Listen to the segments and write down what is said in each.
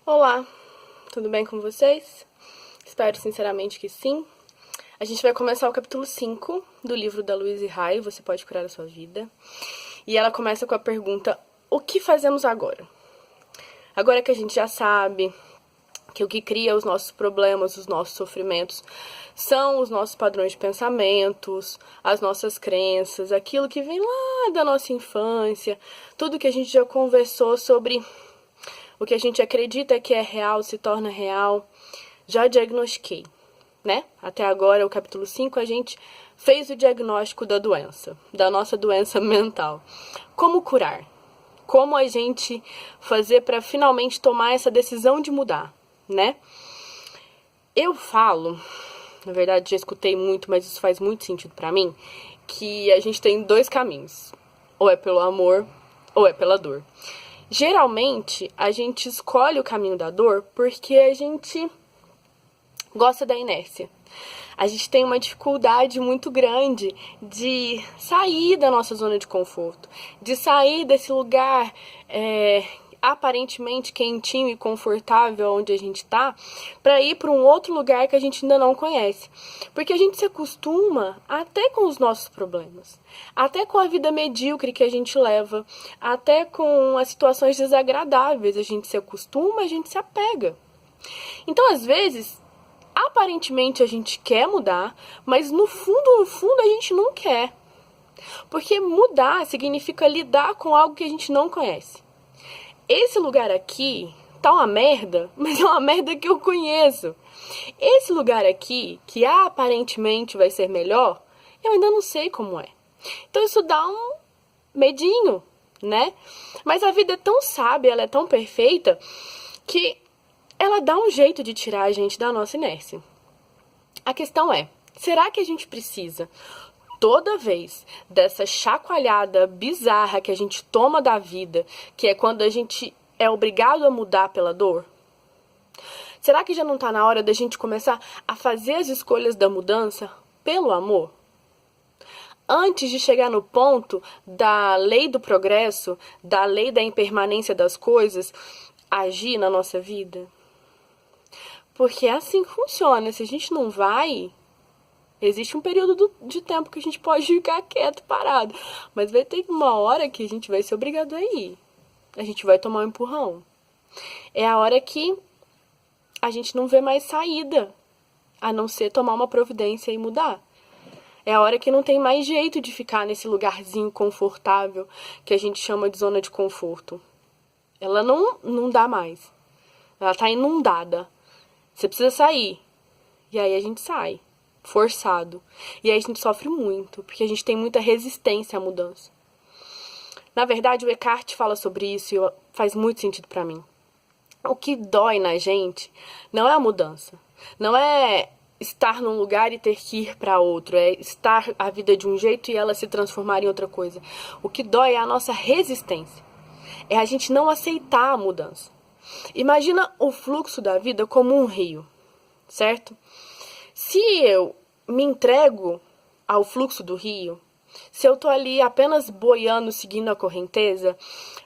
Olá, tudo bem com vocês? Espero sinceramente que sim. A gente vai começar o capítulo 5 do livro da Louise Hay, Você Pode Curar a Sua Vida. E ela começa com a pergunta: o que fazemos agora? Agora que a gente já sabe que o que cria os nossos problemas, os nossos sofrimentos, são os nossos padrões de pensamentos, as nossas crenças, aquilo que vem lá da nossa infância, tudo que a gente já conversou sobre o que a gente acredita que é real se torna real. Já diagnostiquei, né? Até agora, o capítulo 5, a gente fez o diagnóstico da doença, da nossa doença mental. Como curar? Como a gente fazer para finalmente tomar essa decisão de mudar, né? Eu falo, na verdade já escutei muito, mas isso faz muito sentido para mim, que a gente tem dois caminhos. Ou é pelo amor, ou é pela dor. Geralmente, a gente escolhe o caminho da dor porque a gente gosta da inércia. A gente tem uma dificuldade muito grande de sair da nossa zona de conforto, de sair desse lugar aparentemente quentinho e confortável onde a gente está, para ir para um outro lugar que a gente ainda não conhece. Porque a gente se acostuma até com os nossos problemas, até com a vida medíocre que a gente leva, até com as situações desagradáveis. A gente se acostuma, a gente se apega. Então, às vezes, aparentemente a gente quer mudar, mas no fundo a gente não quer. Porque mudar significa lidar com algo que a gente não conhece. Esse lugar aqui tá uma merda, mas é uma merda que eu conheço. Esse lugar aqui, que aparentemente vai ser melhor, eu ainda não sei como é. Então isso dá um medinho, né? Mas a vida é tão sábia, ela é tão perfeita, que ela dá um jeito de tirar a gente da nossa inércia. A questão é, será que a gente precisa, toda vez, dessa chacoalhada bizarra que a gente toma da vida, que é quando a gente é obrigado a mudar pela dor? Será que já não tá na hora da gente começar a fazer as escolhas da mudança pelo amor? Antes de chegar no ponto da lei do progresso, da lei da impermanência das coisas, agir na nossa vida? Porque é assim que funciona. Se a gente não vai, existe um período de tempo que a gente pode ficar quieto, parado. Mas vai ter uma hora que a gente vai ser obrigado a ir. A gente vai tomar um empurrão. É a hora que a gente não vê mais saída, a não ser tomar uma providência e mudar. É a hora que não tem mais jeito de ficar nesse lugarzinho confortável que a gente chama de zona de conforto. Ela não dá mais. Ela tá inundada. Você precisa sair. E aí a gente sai, forçado. E aí a gente sofre muito, porque a gente tem muita resistência à mudança. Na verdade, o Eckhart fala sobre isso e faz muito sentido pra mim. O que dói na gente não é a mudança. Não é estar num lugar e ter que ir para outro. É estar a vida de um jeito e ela se transformar em outra coisa. O que dói é a nossa resistência. É a gente não aceitar a mudança. Imagina o fluxo da vida como um rio, certo? Se eu me entrego ao fluxo do rio, se eu tô ali apenas boiando, seguindo a correnteza,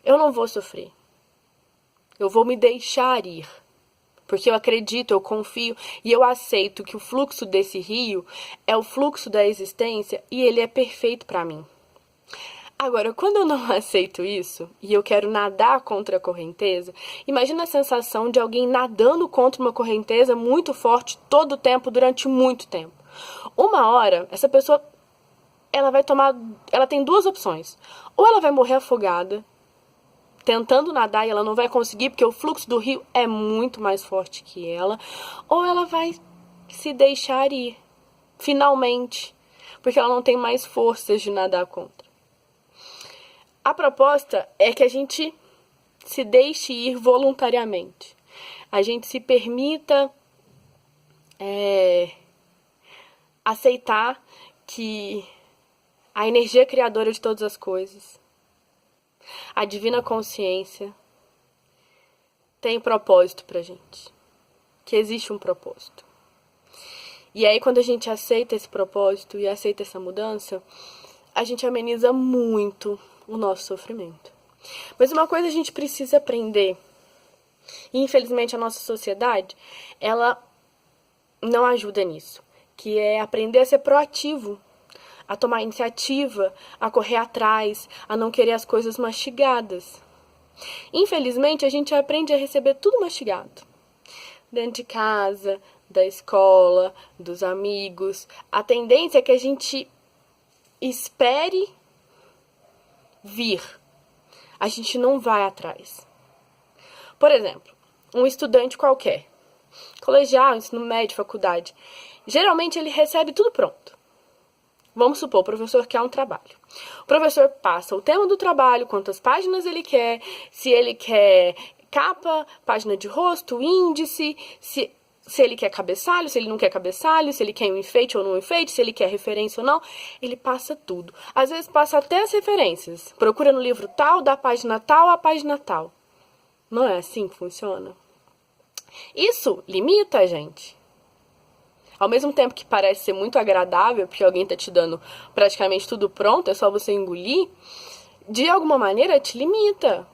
eu não vou sofrer. Eu vou me deixar ir. Porque eu acredito, eu confio e eu aceito que o fluxo desse rio é o fluxo da existência e ele é perfeito para mim. Agora, quando eu não aceito isso e eu quero nadar contra a correnteza, imagina a sensação de alguém nadando contra uma correnteza muito forte todo o tempo, durante muito tempo. Uma hora, essa pessoa, ela tem duas opções. Ou ela vai morrer afogada, tentando nadar e ela não vai conseguir porque o fluxo do rio é muito mais forte que ela, ou ela vai se deixar ir, finalmente, porque ela não tem mais forças de nadar contra. A proposta é que a gente se deixe ir voluntariamente. A gente se permita aceitar que a energia criadora de todas as coisas, a divina consciência, tem propósito pra gente. Que existe um propósito. E aí, quando a gente aceita esse propósito e aceita essa mudança, a gente ameniza muito o nosso sofrimento. Mas uma coisa a gente precisa aprender E, infelizmente, a nossa sociedade, ela não ajuda nisso, que é aprender a ser proativo, a tomar iniciativa, a correr atrás, a não querer as coisas mastigadas. Infelizmente, a gente aprende a receber tudo mastigado. Dentro de casa, da escola, dos amigos. A tendência é que a gente espere vir. A gente não vai atrás. Por exemplo, um estudante qualquer, colegial, ensino médio, faculdade, geralmente ele recebe tudo pronto. Vamos supor, o professor quer um trabalho. O professor passa o tema do trabalho, quantas páginas ele quer, se ele quer capa, página de rosto, índice, se ele quer cabeçalho, se ele não quer cabeçalho, se ele quer um enfeite ou não enfeite, se ele quer referência ou não. Ele passa tudo. Às vezes passa até as referências. Procura no livro tal, da página tal à página tal. Não é assim que funciona? Isso limita a gente. Ao mesmo tempo que parece ser muito agradável, porque alguém está te dando praticamente tudo pronto, é só você engolir, de alguma maneira te limita.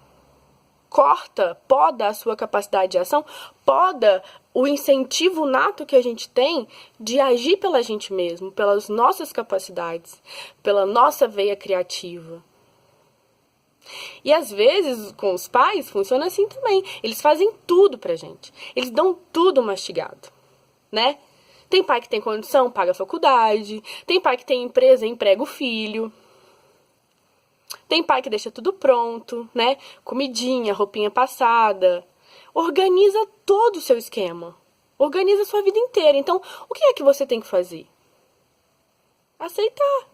Corta, poda a sua capacidade de ação, poda o incentivo nato que a gente tem de agir pela gente mesmo, pelas nossas capacidades, pela nossa veia criativa. E às vezes, com os pais, funciona assim também. Eles fazem tudo pra gente. Eles dão tudo mastigado, né? Tem pai que tem condição, paga a faculdade. Tem pai que tem empresa, emprega o filho. Tem pai que deixa tudo pronto, né? Comidinha, roupinha passada. Organiza todo o seu esquema. Organiza a sua vida inteira. Então, o que é que você tem que fazer? Aceitar.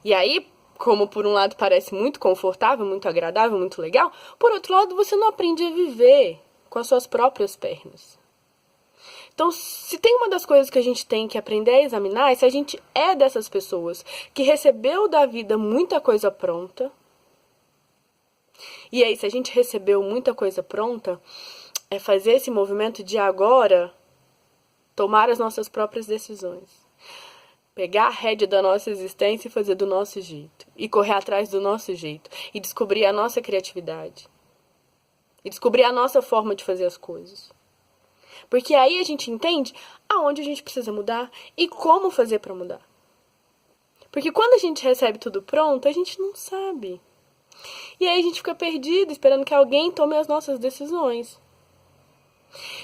E aí, como por um lado parece muito confortável, muito agradável, muito legal, por outro lado você não aprende a viver com as suas próprias pernas. Então, se tem uma das coisas que a gente tem que aprender a examinar, é se a gente é dessas pessoas que recebeu da vida muita coisa pronta. E aí, se a gente recebeu muita coisa pronta, é fazer esse movimento de agora tomar as nossas próprias decisões. Pegar a rédea da nossa existência e fazer do nosso jeito. E correr atrás do nosso jeito. E descobrir a nossa criatividade. E descobrir a nossa forma de fazer as coisas. Porque aí a gente entende aonde a gente precisa mudar e como fazer para mudar. Porque quando a gente recebe tudo pronto, a gente não sabe. E aí a gente fica perdido, esperando que alguém tome as nossas decisões.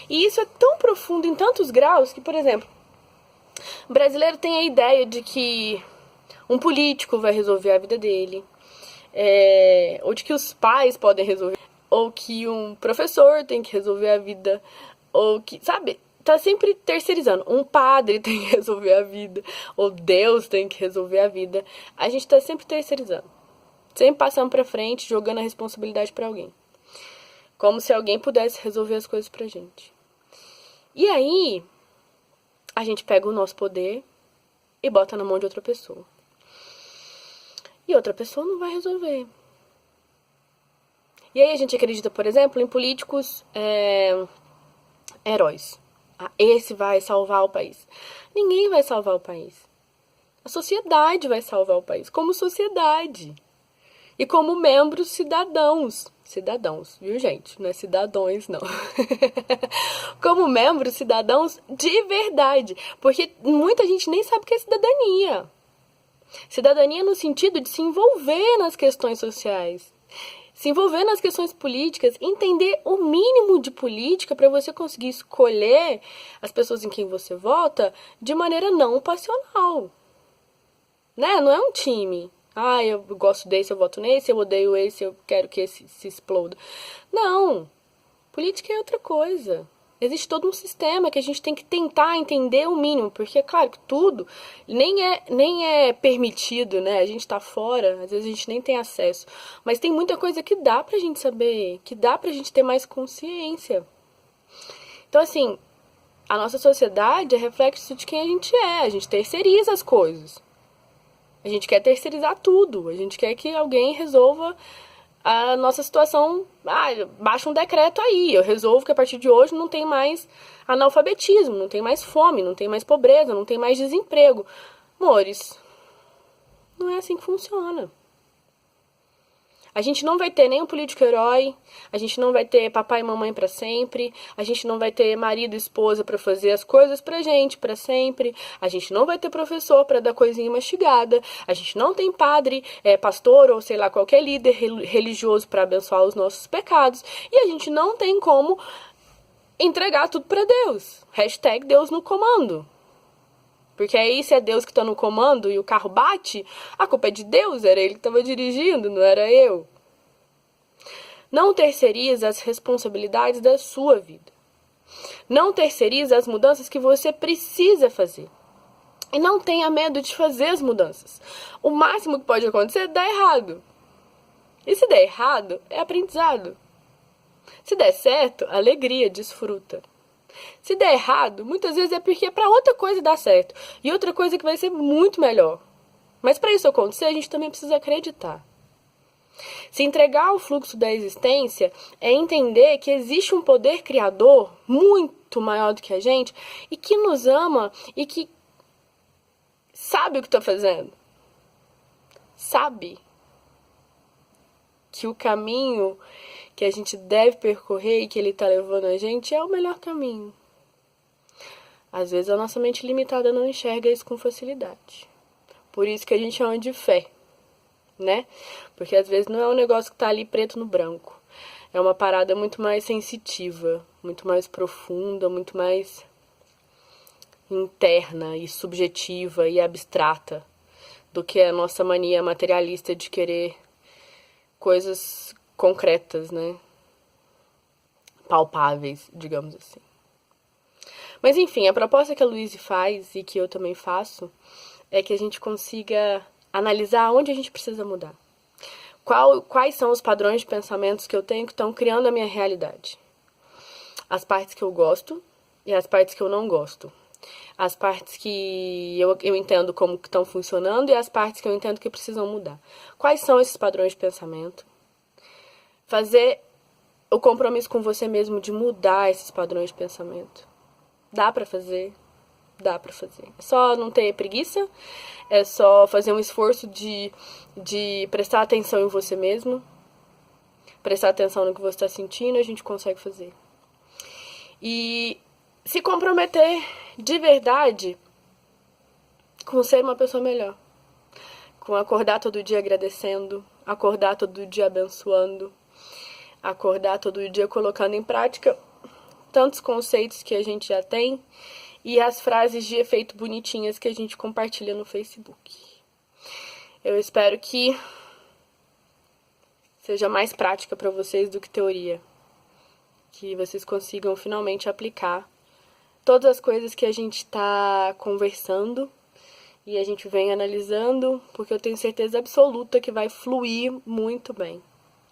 E isso é tão profundo em tantos graus que, por exemplo, o brasileiro tem a ideia de que um político vai resolver a vida dele, ou de que os pais podem resolver, ou que um professor tem que resolver a vida, ou que, sabe, tá sempre terceirizando. Um padre tem que resolver a vida, ou Deus tem que resolver a vida. A gente tá sempre terceirizando, sempre passando pra frente, jogando a responsabilidade pra alguém. Como se alguém pudesse resolver as coisas pra gente. E aí, a gente pega o nosso poder e bota na mão de outra pessoa. E outra pessoa não vai resolver. E aí a gente acredita, por exemplo, em políticos heróis. Ah, esse vai salvar o país. Ninguém vai salvar o país. A sociedade vai salvar o país, como sociedade. E como membros cidadãos. Cidadãos, viu, gente? Não é cidadãos, não. Como membros cidadãos de verdade. Porque muita gente nem sabe o que é cidadania. Cidadania no sentido de se envolver nas questões sociais. Se envolver nas questões políticas, entender o mínimo de política para você conseguir escolher as pessoas em quem você vota de maneira não passional. Né? Não é um time. Ah, eu gosto desse, eu voto nesse, eu odeio esse, eu quero que esse se exploda. Não. Política é outra coisa. Existe todo um sistema que a gente tem que tentar entender o mínimo, porque é claro que tudo nem é permitido, né? A gente tá fora, às vezes a gente nem tem acesso. Mas tem muita coisa que dá pra gente saber, que dá pra gente ter mais consciência. Então, assim, a nossa sociedade é reflexo de quem a gente é. A gente terceiriza as coisas. A gente quer terceirizar tudo. A gente quer que alguém resolva a nossa situação. Baixa um decreto aí. Eu resolvo que a partir de hoje não tem mais analfabetismo, não tem mais fome, não tem mais pobreza, não tem mais desemprego. Amores, não é assim que funciona. A gente não vai ter nem um político herói, a gente não vai ter papai e mamãe para sempre, a gente não vai ter marido e esposa para fazer as coisas pra gente para sempre, a gente não vai ter professor para dar coisinha mastigada, a gente não tem padre, pastor ou sei lá qualquer líder religioso para abençoar os nossos pecados, e a gente não tem como entregar tudo para Deus. Hashtag Deus no comando. Porque aí, se é Deus que tá no comando e o carro bate, a culpa é de Deus, era ele que estava dirigindo, não era eu. Não terceirize as responsabilidades da sua vida. Não terceirize as mudanças que você precisa fazer. E não tenha medo de fazer as mudanças. O máximo que pode acontecer é dar errado. E se der errado, é aprendizado. Se der certo, alegria, desfruta. Se der errado, muitas vezes é porque para outra coisa dar certo. E outra coisa que vai ser muito melhor. Mas para isso acontecer, a gente também precisa acreditar. Se entregar ao fluxo da existência é entender que existe um poder criador muito maior do que a gente e que nos ama e que sabe o que está fazendo. Sabe que o caminho que a gente deve percorrer e que ele está levando a gente é o melhor caminho. Às vezes a nossa mente limitada não enxerga isso com facilidade. Por isso que a gente chama de fé, né? Porque às vezes não é um negócio que está ali preto no branco. É uma parada muito mais sensitiva, muito mais profunda, muito mais interna e subjetiva e abstrata do que a nossa mania materialista de querer coisas concretas, né? Palpáveis, digamos assim. Mas enfim, a proposta que a Luíse faz e que eu também faço é que a gente consiga analisar onde a gente precisa mudar. Quais são os padrões de pensamentos que eu tenho que estão criando a minha realidade. As partes que eu gosto e as partes que eu não gosto. As partes que eu entendo como que estão funcionando e as partes que eu entendo que precisam mudar. Quais são esses padrões de pensamento? Fazer o compromisso com você mesmo de mudar esses padrões de pensamento. Dá pra fazer? Dá pra fazer. É só não ter preguiça, é só fazer um esforço de prestar atenção em você mesmo, prestar atenção no que você está sentindo, a gente consegue fazer. E se comprometer de verdade com ser uma pessoa melhor. Com acordar todo dia agradecendo, acordar todo dia abençoando, acordar todo dia colocando em prática tantos conceitos que a gente já tem e as frases de efeito bonitinhas que a gente compartilha no Facebook. Eu espero que seja mais prática para vocês do que teoria. Que vocês consigam finalmente aplicar todas as coisas que a gente está conversando e a gente vem analisando, porque eu tenho certeza absoluta que vai fluir muito bem,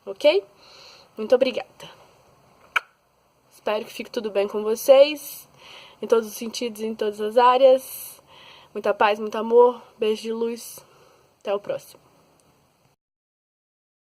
ok? Muito obrigada. Espero que fique tudo bem com vocês, em todos os sentidos, em todas as áreas. Muita paz, muito amor, beijo de luz. Até o próximo.